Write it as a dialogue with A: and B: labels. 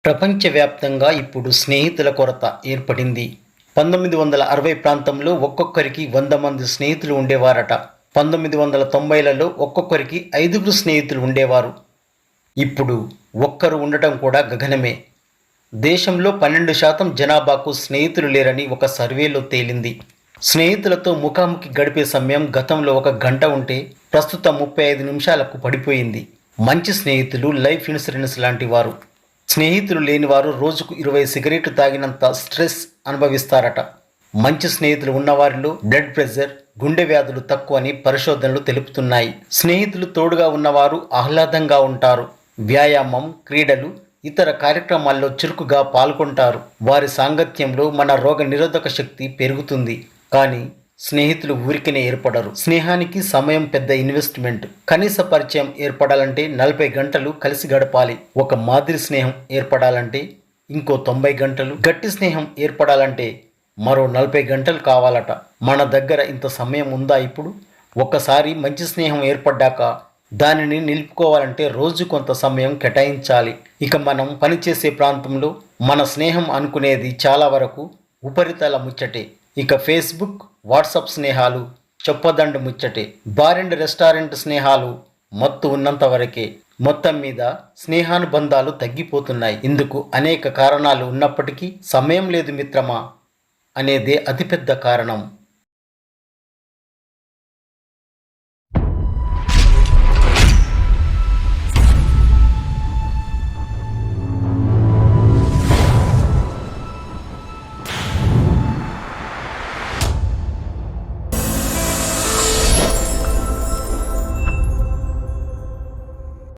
A: ప్రపంచవ్యాప్తంగా ఇప్పుడు స్నేహితుల కొరత ఏర్పడింది. 1960 ప్రాంతంలో ఒక్కొక్కరికి 100 మంది స్నేహితులు ఉండేవారట. 1990లలో ఒక్కొక్కరికి 5గురు స్నేహితులు ఉండేవారు. ఇప్పుడు ఒక్కరు ఉండటం కూడా గగనమే. దేశంలో 12% జనాభాకు స్నేహితులు లేరని ఒక సర్వేలో తేలింది. స్నేహితులతో ముఖాముఖి గడిపే సమయం గతంలో 1 గంట ఉంటే ప్రస్తుతం 35 నిమిషాలకు పడిపోయింది. మంచి స్నేహితులు లైఫ్ ఇన్సూరెన్స్ లాంటి వారు. స్నేహితులు లేనివారు రోజుకు 20 సిగరెట్లు తాగినంత స్ట్రెస్ అనుభవిస్తారట. మంచి స్నేహితులు ఉన్నవారిలో బ్లడ్ ప్రెషర్, గుండె వ్యాధులు తక్కువని పరిశోధనలు తెలుపుతున్నాయి. స్నేహితులు తోడుగా ఉన్నవారు ఆహ్లాదంగా ఉంటారు. వ్యాయామం, క్రీడలు, ఇతర కార్యక్రమాల్లో చురుకుగా పాల్గొంటారు. వారి సాంగత్యంలో మన రోగ నిరోధక శక్తి పెరుగుతుంది. కానీ స్నేహితులు ఊరికనే ఏర్పడరు. స్నేహానికి సమయం పెద్ద ఇన్వెస్ట్మెంట్. కనీస పరిచయం ఏర్పడాలంటే 40 గంటలు కలిసి గడపాలి. ఒక మాదిరి స్నేహం ఏర్పడాలంటే ఇంకో 90 గంటలు, గట్టి స్నేహం ఏర్పడాలంటే మరో 40 గంటలు కావాలట. మన దగ్గర ఇంత సమయం ఉందా ఇప్పుడు? ఒక్కసారి మంచి స్నేహం ఏర్పడ్డాక దానిని నిలుపుకోవాలంటే రోజు కొంత సమయం కేటాయించాలి. ఇక మనం పనిచేసే ప్రాంతంలో మన స్నేహం అనుకునేది చాలా వరకు ఉపరితల ముచ్చటే. ఇక ఫేస్బుక్, వాట్సాప్ స్నేహాలు చెప్పదండు ముచ్చటే. బార్ అండ్ రెస్టారెంట్ స్నేహాలు మత్తు ఉన్నంత వరకే. మొత్తం మీద స్నేహానుబంధాలు తగ్గిపోతున్నాయి. ఇందుకు అనేక కారణాలు ఉన్నప్పటికీ సమయం లేదు మిత్రమా అనేదే అతిపెద్ద కారణం.